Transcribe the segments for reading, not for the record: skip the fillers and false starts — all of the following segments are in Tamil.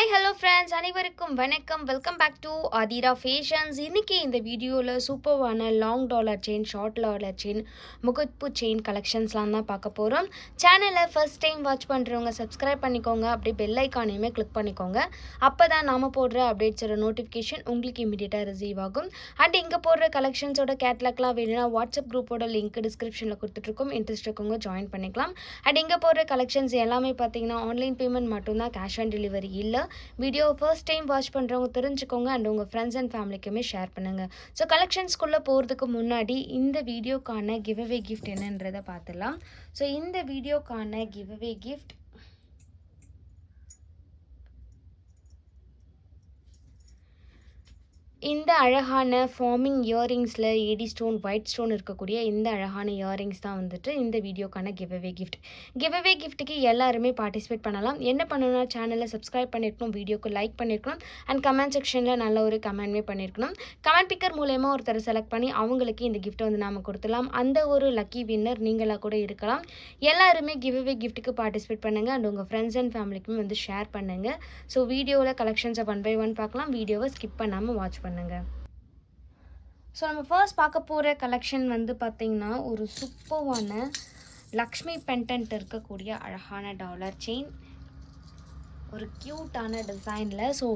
ஹாய் ஹலோ ஃப்ரெண்ட்ஸ், அனைவருக்கும் வணக்கம். Welcome back to Aadhira fashions. இன்றைக்கி இந்த வீடியோவில் சூப்பர்வான long dollar chain, short dollar chain, முகப்பு செயின் கலெக்ஷன்ஸ்லாம் தான் பார்க்க போகிறோம். சேனலை ஃபர்ஸ்ட் டைம் வாட்ச் பண்ணுறவங்க சப்ஸ்கிரைப் பண்ணிக்கோங்க, அப்படியே பெல் ஐக்கானையுமே கிளிக் பண்ணிக்கோங்க. அப்போ தான் நாம் போடுற அப்டேட்ஸோட நோட்டிஃபிகேஷன் உங்களுக்கு இமீடியட்டாக ரிசீவ் ஆகும். அண்ட் இங்கே போடுற கலெக்ஷன்ஸோட கேட்லாக்லாம் வேணும்னா வாட்ஸ்அப் குரூப்போட லிங்க் டிஸ்கிரிப்ஷனில் கொடுத்துட்ருக்கோம். இன்ட்ரெஸ்ட் இருக்கவங்க ஜாயின் பண்ணிக்கலாம். அண்ட் இங்கே போடுற கலெக்ஷன்ஸ் எல்லாமே பார்த்தீங்கன்னா ஆன்லைன் பேமெண்ட் மட்டும்தான், கேஷ் ஆன் டெலிவரி இல்லை. வீடியோ ஃபர்ஸ்ட் டைம் வாட்ச் பண்ணுறவங்க தெரிஞ்சுக்கோங்க அண்ட் உங்கள் ஃப்ரெண்ட்ஸ் அண்ட் ஃபேமிலிக்குமே ஷேர் பண்ணுங்கள். ஸோ கலெக்ஷன்ஸ்குள்ளே போகிறதுக்கு முன்னாடி இந்த வீடியோக்கான கிவ்அவே கிஃப்ட் என்னன்றதை பார்த்துடலாம். ஸோ இந்த வீடியோக்கான கிவ்அவே கிஃப்ட் இந்த அழகான ஃபார்மிங் இயரிங்ஸில் ஏடி ஸ்டோன், ஒயிட் ஸ்டோன் இருக்கக்கூடிய இந்த அழகான இயரிங்ஸ் தான் வந்துட்டு இந்த வீடியோக்கான கிவ்அவே கிஃப்ட். கிவ்அவே கிஃப்ட்டுக்கு எல்லாருமே பார்ட்டிசிபேட் பண்ணலாம். என்ன பண்ணணும்னா சேனலை சப்ஸ்கிரைப் பண்ணியிருக்கணும், வீடியோக்கு லைக் பண்ணியிருக்கணும் அண்ட் கமெண்ட் செக்ஷனில் நல்ல ஒரு கமெண்ட்மே பண்ணியிருக்கணும். கமெண்ட் பிக்கர் மூலயமா ஒருத்தரை செலக்ட் பண்ணி அவங்களுக்கு இந்த கிஃப்ட்டை வந்து நாம் கொடுத்துலாம். அந்த ஒரு லக்கி வின்னர் நீங்களாக கூட இருக்கலாம். எல்லாருமே கிவ்அவே கிஃப்ட்டுக்கு பார்ட்டிசிபேட் பண்ணுங்கள் அண்ட் உங்கள் ஃப்ரெண்ட்ஸ் அண்ட் ஃபேமிலிக்குமே வந்து ஷேர் பண்ணுங்கள். ஸோ வீடியோவில் கலெக்ஷன்ஸை 1 by 1 பார்க்கலாம். வீடியோவை ஸ்கிப் பண்ணாமல் வாட்ச் பண்ணுங்கள். ஸோ நம்ம ஃபர்ஸ்ட் பார்க்க போகிற கலெக்ஷன் வந்து பார்த்திங்கன்னா ஒரு சூப்பர்வான லக்ஷ்மி பெண்டன்ட் இருக்கக்கூடிய அழகான டாலர் செயின், ஒரு க்யூட்டான டிசைனில். ஸோ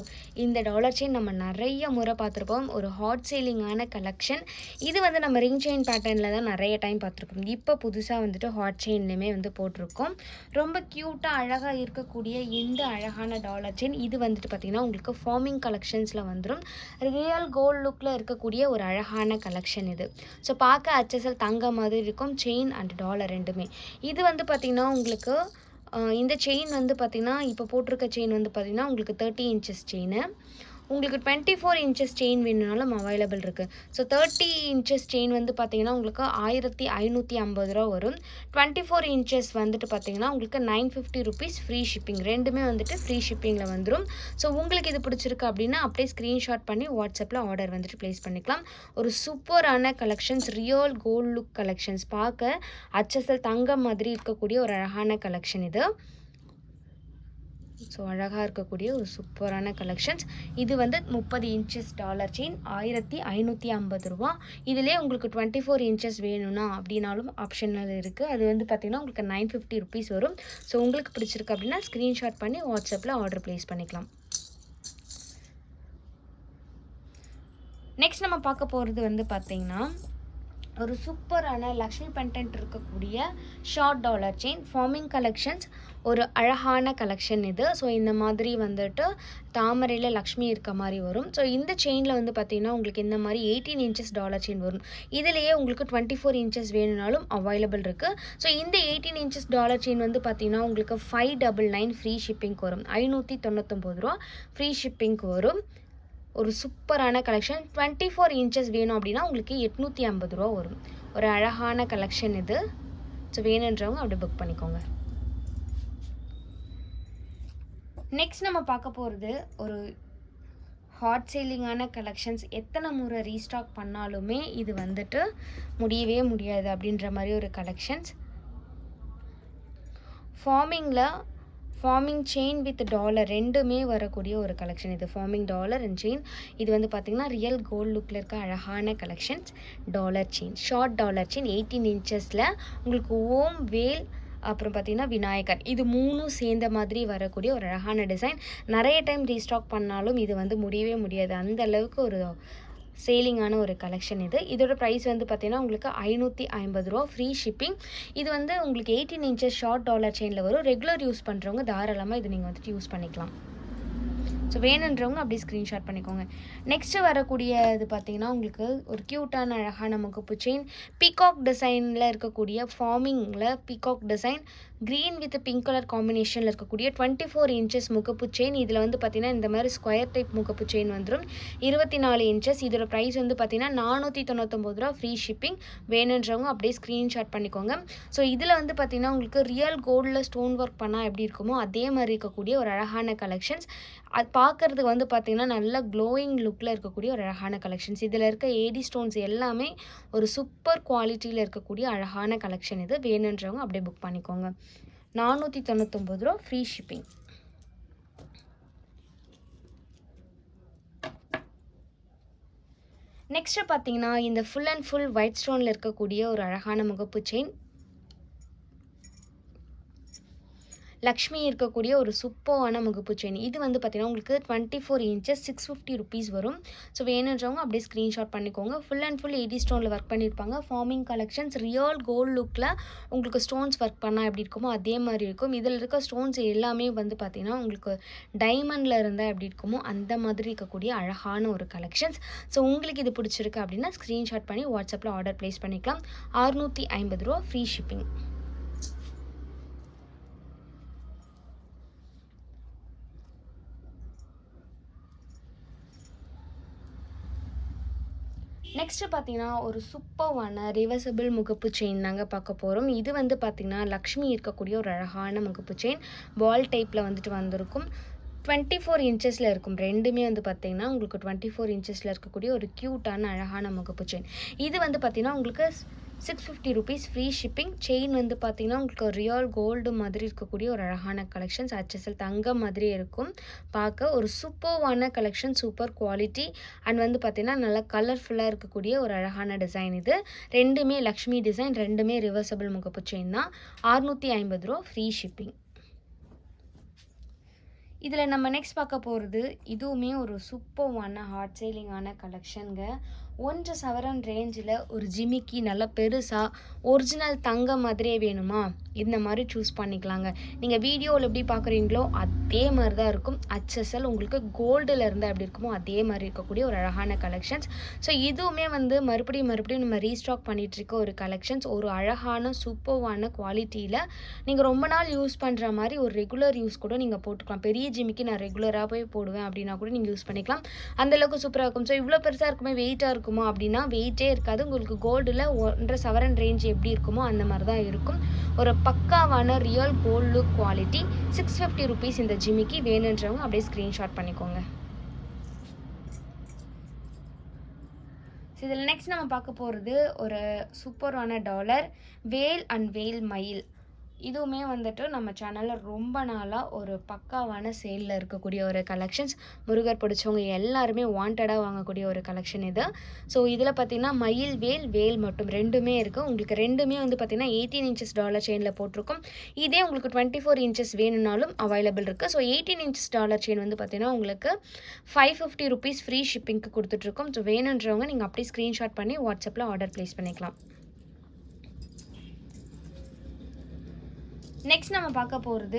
இந்த டாலர் செயின் நம்ம நிறைய முறை பார்த்துருப்போம். ஒரு ஹாட் சேலிங்கான கலெக்ஷன். இது வந்து நம்ம ரிங் செயின் பேட்டர்னில் தான் நிறைய டைம் பார்த்துருப்போம். இப்போ புதுசாக வந்துட்டு ஹாட் செயின்லேயுமே வந்து போட்டிருக்கோம். ரொம்ப க்யூட்டாக அழகாக இருக்கக்கூடிய இந்த அழகான டாலர் செயின் இது வந்துட்டு பார்த்திங்கன்னா உங்களுக்கு ஃபார்மிங் கலெக்ஷன்ஸில் வந்துடும். ரியல் கோல்ட் லுக்கில் இருக்கக்கூடிய ஒரு அழகான கலெக்ஷன் இது. ஸோ பார்க்க HSL தங்க மாதிரி இருக்கும். செயின் அண்ட் டாலர் ரெண்டுமே. இது வந்து பார்த்திங்கன்னா உங்களுக்கு இந்த செயின் வந்து பார்த்திங்கன்னா இப்போ போட்டிருக்க செயின் வந்து பார்த்திங்கன்னா உங்களுக்கு 30 இன்ச்சஸ் செயின். உங்களுக்கு 24 இன்ச்சஸ் செயின் வேணுனாலும் அவைலபிள் இருக்குது. ஸோ 30 இன்ச்சஸ் செயின் வந்து பார்த்திங்கன்னா உங்களுக்கு 1550 ரூபா வரும். 24 இன்ச்சஸ் வந்துட்டு பார்த்திங்கன்னா உங்களுக்கு 950 ருபீஸ் ஃப்ரீ ஷிப்பிங். ரெண்டுமே வந்துட்டு ஃப்ரீ ஷிப்பிங்கில் வந்துடும். ஸோ உங்களுக்கு இது பிடிச்சிருக்கு அப்படின்னா அப்படியே ஸ்க்ரீன்ஷாட் பண்ணி வாட்ஸ்அப்பில் ஆர்டர் வந்துட்டு ப்ளேஸ் பண்ணிக்கலாம். ஒரு சூப்பரான collections, real gold look collections. பார்க்க HSL தங்கம் மாதிரி இருக்கக்கூடிய ஒரு அழகான கலெக்ஷன் இது. ஸோ அழகாக இருக்கக்கூடிய ஒரு சூப்பரான கலெக்ஷன்ஸ். இது வந்து 30 இன்ச்சஸ் டாலர் செயின் 1550 ரூபா. இதிலே உங்களுக்கு 24 இன்ச்சஸ் வேணும்னா அப்படின்னாலும் ஆப்ஷனல் இருக்குது. அது வந்து பார்த்திங்கன்னா உங்களுக்கு 950 ருபீஸ் வரும். ஸோ உங்களுக்கு பிடிச்சிருக்கு அப்படின்னா ஸ்க்ரீன்ஷாட் பண்ணி வாட்ஸ்அப்பில் ஆர்டர் ப்ளேஸ் பண்ணிக்கலாம். நெக்ஸ்ட் நம்ம பார்க்க போகிறது வந்து பார்த்திங்கன்னா ஒரு சூப்பரான லக்ஷ்மி பெண்டன்ட் இருக்கக்கூடிய short dollar chain, forming collections. ஒரு அழகான கலெக்ஷன் இது. ஸோ இந்த மாதிரி வந்துட்டு தாமரையில் லக்ஷ்மி இருக்க மாதிரி வரும். ஸோ இந்த செயினில் வந்து பார்த்திங்கன்னா உங்களுக்கு இந்த மாதிரி 18 இன்ச்சஸ் டாலர் செயின் வரும். இதிலேயே உங்களுக்கு 24 இன்ச்சஸ் வேணும்னாலும் அவைலபிள் இருக்குது. ஸோ இந்த 18 இன்ச்சஸ் டாலர் செயின் வந்து பார்த்திங்கன்னா உங்களுக்கு 599 ஃப்ரீ ஷிப்பிங்க்கு வரும். 599 ரூபா ஃப்ரீ ஷிப்பிங்க்கு வரும். ஒரு சூப்பரான கலெக்ஷன். 24 இன்ச்சஸ் வேணும் அப்படின்னா உங்களுக்கு 850 ரூபா வரும். ஒரு அழகான கலெக்ஷன் இது. ஸோ வேணுன்றவங்க அப்படி புக் பண்ணிக்கோங்க. நெக்ஸ்ட் நம்ம பார்க்க போகிறது ஒரு ஹாட் சேலிங்கான கலெக்ஷன்ஸ். எத்தனை முறை ரீஸ்டாக் பண்ணாலுமே இது வந்துட்டு முடியவே முடியாது அப்படின்ற மாதிரி ஒரு collections. Farming chain with dollar ரெண்டுமே வரக்கூடிய ஒரு கலெக்ஷன் இது. Farming dollar and chain. இது வந்து பார்த்திங்கன்னா ரியல் கோல்ட் லுக்கில் இருக்க அழகான collections. Dollar chain, short dollar chain 18 இன்ச்சஸில் உங்களுக்கு ஓம், வேல், அப்புறம் பார்த்திங்கன்னா விநாயகர், இது மூணும் சேர்ந்த மாதிரி வரக்கூடிய ஒரு அழகான டிசைன். நிறைய டைம் ரீஸ்டாக் பண்ணாலும் இது வந்து முடியவே முடியாது. அந்த அளவுக்கு ஒரு சேலிங்கான ஒரு கலெக்ஷன் இது. இதோட ப்ரைஸ் வந்து பார்த்திங்கன்னா உங்களுக்கு 550 ரூபா ஃப்ரீ ஷிப்பிங். இது வந்து உங்களுக்கு 18 இன்ச்சஸ் ஷார்ட் டாலர் செயினில் வரும். ரெகுலர் யூஸ் பண்ணுறவங்க தாராளமாக இது நீங்கள் வந்துட்டு யூஸ் பண்ணிக்கலாம். ஸோ வேணுன்றவங்க அப்படியே ஸ்க்ரீன்ஷாட் பண்ணிக்கோங்க. நெக்ஸ்ட்டு வரக்கூடிய இது பார்த்திங்கன்னா உங்களுக்கு ஒரு க்யூட்டான அழகான முகப்பு செயின், பீகாக் டிசைனில் இருக்கக்கூடிய ஃபார்மிங்கில் peacock design, green with pink colour காம்பினேஷனில் இருக்கக்கூடிய 24 இன்ச்சஸ் முகப்பு செயின். இதில் வந்து பார்த்திங்கன்னா இந்த மாதிரி ஸ்கொயர் டைப் முகப்பு செயின் வந்துடும். 24 இன்ச்சஸ். இதோட ப்ரைஸ் வந்து பார்த்திங்கன்னா 499 ரூபா ஃப்ரீ ஷிப்பிங். வேணுன்றவங்க அப்படியே ஸ்க்ரீன்ஷாட் பண்ணிக்கோங்க. ஸோ இதில் வந்து பார்த்திங்கன்னா உங்களுக்கு ரியல் கோல்டில் ஸ்டோன் ஒர்க் பண்ணால் எப்படி இருக்குமோ அதே மாதிரி இருக்கக்கூடிய ஒரு அழகான கலெக்ஷன்ஸ். அது பார்க்குறதுக்கு வந்து பார்த்திங்கன்னா நல்ல க்ளோயிங் லுக்கில் இருக்கக்கூடிய ஒரு அழகான கலெக்ஷன்ஸ். இதில் இருக்க ஏடி ஸ்டோன்ஸ் எல்லாமே ஒரு சூப்பர் குவாலிட்டியில் இருக்கக்கூடிய அழகான கலெக்ஷன் இது. வேணுன்றவங்க அப்படியே புக் பண்ணிக்கோங்க. 499 ரூபா ஃப்ரீ ஷிப்பிங். நெக்ஸ்ட்டு பார்த்தீங்கன்னா, இந்த ஃபுல் அண்ட் ஃபுல் ஒயிட் ஸ்டோனில் இருக்கக்கூடிய ஒரு அழகான முகப்பு செயின். லக்ஷ்மி இருக்கக்கூடிய ஒரு சூப்பரான முகப்பு செயின். இது வந்து பார்த்தீங்கன்னா, உங்களுக்கு 24 இன்ச்சஸ் 650 ருபீஸ் வரும். ஸோ வேணுன்றவங்க அப்படியே ஸ்க்ரீன்ஷாட் பண்ணிக்கோங்க. ஃபுல் அண்ட் ஃபுல் 80 ஸ்டோனில் ஒர்க் பண்ணியிருப்பாங்க. ஃபார்மிங் கலெக்ஷன்ஸ் ரியல் கோல்டு லுக்கில் உங்களுக்கு ஸ்டோன்ஸ் ஒர்க் பண்ணால் எப்படி இருக்குமோ அதே மாதிரி இருக்கும். இதில் இருக்க ஸ்டோன்ஸ் எல்லாமே வந்து பார்த்தீங்கன்னா, உங்களுக்கு டைமண்டில் இருந்தால் எப்படி இருக்குமோ அந்த மாதிரி இருக்கக்கூடிய அழகான ஒரு கலெக்ஷன்ஸ். ஸோ உங்களுக்கு இது பிடிச்சிருக்கு அப்படின்னா ஸ்க்ரீன்ஷாட் பண்ணி வாட்ஸ்அப்பில் ஆர்டர் ப்ளேஸ் பண்ணிக்கலாம். 650 ரூபா ஃப்ரீ ஷிப்பிங். நெக்ஸ்ட்டு பார்த்தீங்கன்னா, ஒரு சூப்பர்வான ரிவர்சபிள் முகப்பு செயின் தாங்க பார்க்க போகிறோம். இது வந்து பார்த்திங்கன்னா, லக்ஷ்மி இருக்கக்கூடிய ஒரு அழகான முகப்பு செயின். பால் டைப்பில் வந்துட்டு வந்திருக்கும். 24 இன்ச்சஸில் இருக்கும். ரெண்டுமே வந்து பார்த்திங்கன்னா, உங்களுக்கு 24 இன்ச்சஸில் இருக்கக்கூடிய ஒரு க்யூட்டான அழகான முகப்பு செயின். இது வந்து பார்த்திங்கன்னா, உங்களுக்கு 650 ருபீஸ் ஃப்ரீ ஷிப்பிங். செயின் வந்து பார்த்திங்கன்னா, உங்களுக்கு ரியல் கோல்டு மாதிரி இருக்கக்கூடிய ஒரு அழகான கலெக்ஷன்ஸ். HSL தங்கம் மாதிரி இருக்கும். பார்க்க ஒரு சூப்பர்வான கலெக்ஷன், சூப்பர் குவாலிட்டி அண்ட் வந்து பார்த்திங்கன்னா, நல்லா கலர்ஃபுல்லாக இருக்கக்கூடிய ஒரு அழகான டிசைன் இது. ரெண்டுமே லக்ஷ்மி டிசைன், ரெண்டுமே ரிவர்சபிள் முகப்பு செயின் தான். 650 ரூபா ஃப்ரீ ஷிப்பிங். இதில் நம்ம நெக்ஸ்ட் பார்க்க போகிறது இதுவுமே ஒரு சூப்பர்வான ஹாட் சேலிங்கான கலெக்ஷனுங்க. 1 சவரன் ரேஞ்சில் ஒரு ஜிமிக்கி நல்லா பெருசாக ஒரிஜினல் தங்கம் மாதிரியே வேணுமா, இந்த மாதிரி சூஸ் பண்ணிக்கலாங்க. நீங்கள் வீடியோவில் எப்படி பார்க்குறீங்களோ அதே மாதிரி தான் இருக்கும். HSL உங்களுக்கு கோல்டில் இருந்தால் எப்படி இருக்குமோ அதே மாதிரி இருக்கக்கூடிய ஒரு அழகான கலெக்ஷன்ஸ். ஸோ இதுவுமே வந்து மறுபடியும் நம்ம ரீஸ்டாக் பண்ணிகிட்ருக்க ஒரு கலெக்ஷன்ஸ். ஒரு அழகான சூப்பர்வான குவாலிட்டியில் நீங்கள் ரொம்ப நாள் யூஸ் பண்ணுற மாதிரி ஒரு ரெகுலர் யூஸ் கூட நீங்கள் போட்டுக்கலாம். பெரிய ஜிமிக்கி நான் ரெகுலராக போய் போடுவேன் அப்படின்னா கூட நீங்கள் யூஸ் பண்ணிக்கலாம். அந்தளவுக்கு சூப்பராக இருக்கும். ஸோ இவ்வளோ பெருசாக இருக்குமே வெயிட்டாக இருக்குமா அப்படின்னா வெயிட்டே இருக்காது. உங்களுக்கு கோல்டில் 1.5 சவரன் ரேஞ்ச் எப்படி இருக்குமோ அந்த மாதிரி தான் இருக்கும். ஒரு பக்காவான real gold look quality. 650 rupees இந்த ஜிமிக்கி. வேணுன்றவங்க அப்படியே ஸ்க்ரீன்ஷாட் பண்ணிக்கோங்க. இதில் நெக்ஸ்ட் நம்ம பார்க்க போகிறது ஒரு சூப்பரான டாலர் வேல் அண்ட் வேல் மயில். இதுவுமே வந்துட்டு நம்ம சேனலில் ரொம்ப நாளாக ஒரு பக்காவான சேலில் இருக்கக்கூடிய ஒரு கலெக்ஷன்ஸ். முருகர் பிடிச்சவங்க எல்லாருமே வாண்டடாக வாங்கக்கூடிய ஒரு கலெக்ஷன் இது. ஸோ இதில் பார்த்திங்கன்னா மயில் வேல் வேல் மட்டும் ரெண்டுமே இருக்குது. உங்களுக்கு ரெண்டுமே வந்து பார்த்திங்கன்னா 18 இன்ச்சஸ் டாலர் செயினில் போட்டிருக்கும். இதே உங்களுக்கு 24 இன்ச்சஸ் வேணும்னாலும் அவைலபிள் இருக்குது. ஸோ 18 இன்ச்சஸ் டாலர் செயின் வந்து பார்த்திங்கன்னா உங்களுக்கு 550 ருபீஸ் ஃப்ரீ ஷிப்பிங்க்கு கொடுத்துட்ருக்கோம். ஸோ வேணுன்றவங்க நீங்கள் அப்படியே ஸ்க்ரீன்ஷாட் பண்ணி வாட்ஸ்அப்பில் ஆர்டர் ப்ளேஸ் பண்ணிக்கலாம். நெக்ஸ்ட் நம்ம பார்க்க போகிறது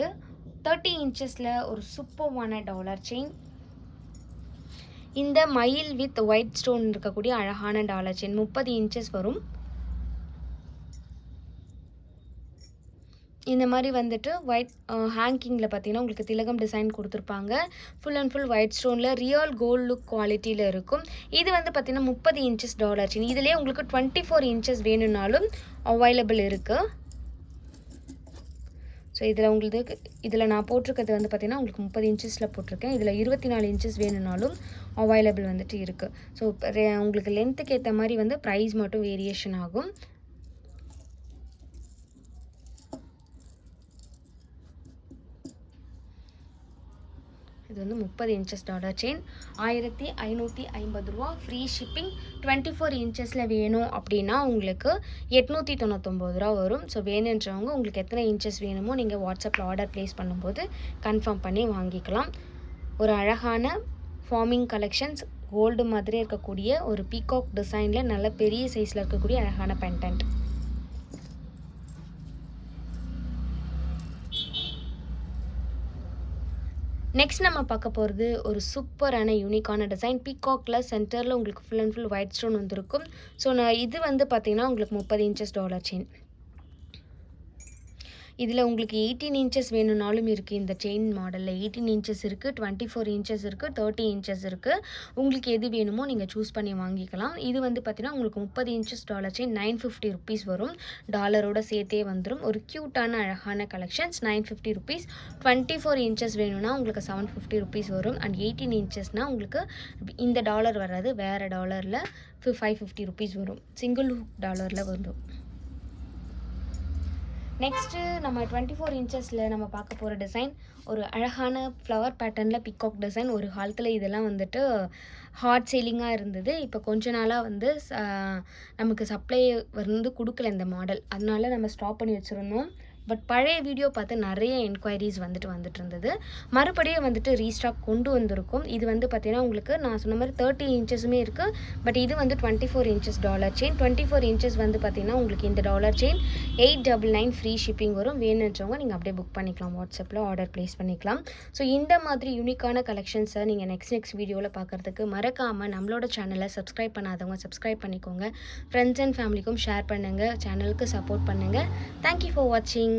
30 இன்ச்சஸில் ஒரு சூப்பர்வான டாலர் செயின். இந்த மயில் வித் ஒயிட் ஸ்டோன் இருக்கக்கூடிய அழகான டாலர் செயின் 30 இன்ச்சஸ் வரும். இந்த மாதிரி வந்துட்டு ஒயிட் ஹேங்கிங்கில் பார்த்தீங்கன்னா உங்களுக்கு திலகம் டிசைன் கொடுத்துருப்பாங்க. ஃபுல் அண்ட் ஃபுல் ஒயிட் ஸ்டோனில் ரியல் கோல்டு லுக் குவாலிட்டியில் இருக்கும். இது வந்து பார்த்திங்கன்னா 30 இன்ச்சஸ் டாலர் செயின். இதிலே உங்களுக்கு 24 இன்ச்சஸ் வேணும்னாலும் அவைலபிள் இருக்குது. ஸோ இதில் நான் போட்டிருக்கிறது வந்து பார்த்திங்கன்னா உங்களுக்கு 30 இன்ச்சஸில் போட்டிருக்கேன். இதில் 24 இன்ச்சஸ் வேணும்னாலும் அவைலபிள் வந்துட்டு இருக்குது. ஸோ உங்களுக்கு லென்த்துக்கு ஏற்ற மாதிரி வந்து ப்ரைஸ் மட்டும் வேரியேஷன் ஆகும். இது வந்து 30 இன்ச்சஸ் டாலர் செயின். 1550 ரூபா ஃப்ரீ ஷிப்பிங். 24 இன்ச்சஸில் வேணும் அப்படின்னா உங்களுக்கு 899 ரூபா வரும். ஸோ வேணுன்றவங்க உங்களுக்கு எத்தனை இன்ச்சஸ் வேணுமோ நீங்கள் வாட்ஸ்அப்பில் ஆர்டர் ப்ளேஸ் பண்ணும்போது கன்ஃபார்ம் பண்ணி வாங்கிக்கலாம். ஒரு அழகான ஃபார்மிங் கலெக்ஷன்ஸ், கோல்டு மாதிரி இருக்கக்கூடிய ஒரு பீகாக் டிசைனில் நல்ல பெரிய சைஸில் இருக்கக்கூடிய அழகான பெண்டன்ட். நெக்ஸ்ட் நம்ம பார்க்க போகிறது ஒரு சூப்பரான யூனிக்கான டிசைன். பீகாக்கில் சென்டரில் உங்களுக்கு full and full white stone வந்துருக்கும். ஸோ இது வந்து பார்த்திங்கன்னா உங்களுக்கு 30 இன்ச்சஸ் டாலர் செயின். இதில் உங்களுக்கு 18 இன்ச்சஸ் வேணும்னாலும் இருக்குது. இந்த செயின் மாடலில் 18 இன்ச்சஸ் இருக்குது, 24 இன்ச்சஸ் இருக்குது, 30 இன்ச்சஸ் இருக்குது. உங்களுக்கு எது வேணுமோ நீங்கள் சூஸ் பண்ணி வாங்கிக்கலாம். இது வந்து பார்த்திங்கன்னா உங்களுக்கு 30 இன்ச்சஸ் டாலர் செயின் 950 ருபீஸ் வரும். டாலரோட சேர்த்தே வந்துடும். ஒரு க்யூட்டான அழகான கலெக்ஷன்ஸ். 950 ருபீஸ். 24 இன்ச்சஸ் வேணும்னா உங்களுக்கு 750 ருபீஸ் வரும். அண்ட் 18 இன்ச்சஸ்னால் உங்களுக்கு இந்த டாலர் வராது, வேறு டாலரில் 550 ருபீஸ் வரும். சிங்கிள் டாலரில் வரும். நெக்ஸ்ட்டு நம்ம 24 இன்ச்சஸில் நம்ம பார்க்க போகிற டிசைன் ஒரு அழகான ஃப்ளவர் பேட்டர்னில் பிகாக் டிசைன். ஒரு காலத்தில் இதெல்லாம் வந்துட்டு ஹாட் சேலிங்காக இருந்தது. இப்போ கொஞ்ச நாளாக வந்து நமக்கு சப்ளை வந்து கொடுக்கல இந்த மாடல், அதனால நம்ம ஸ்டாப் பண்ணி வச்சுருந்தோம். பட் பழைய வீடியோ பார்த்து நிறைய என்கொயரிஸ் வந்துட்டு இருந்தது. மறுபடியும் வந்துட்டு ரீஸ்டாக் கொண்டு வந்திருக்கோம். இது வந்து பார்த்தீங்கன்னா உங்களுக்கு நான் சொன்ன மாதிரி 30 இன்ச்சஸுமே இருக்குது. பட் இது வந்து 24 இன்ச்சஸ் டாலர் செயின். 24 இன்ச்சஸ் வந்து பார்த்தீங்கன்னா உங்களுக்கு இந்த டாலர் செயின் 899 ஃப்ரீ ஷிப்பிங் வரும். வேணுன்றவங்க நீங்கள் அப்படியே புக் பண்ணிக்கலாம், வாட்ஸ்அப்பில் ஆர்டர் ப்ளேஸ் பண்ணிக்கலாம். ஸோ இந்த மாதிரி யூனிக்கான கலெக்ஷன்ஸை நீங்கள் நெக்ஸ்ட் வீடியோவில் பார்க்குறதுக்கு மறக்காமல் நம்மளோட சேனலை சப்ஸ்கிரைப் பண்ணாதவங்க சப்ஸ்கிரைப் பண்ணிக்கோங்க. ஃப்ரெண்ட்ஸ் அண்ட் ஃபேமிலிக்கும் ஷேர் பண்ணுங்கள், சேனலுக்கு சப்போர்ட் பண்ணுங்கள். தேங்க்யூ ஃபார் வாட்சிங்.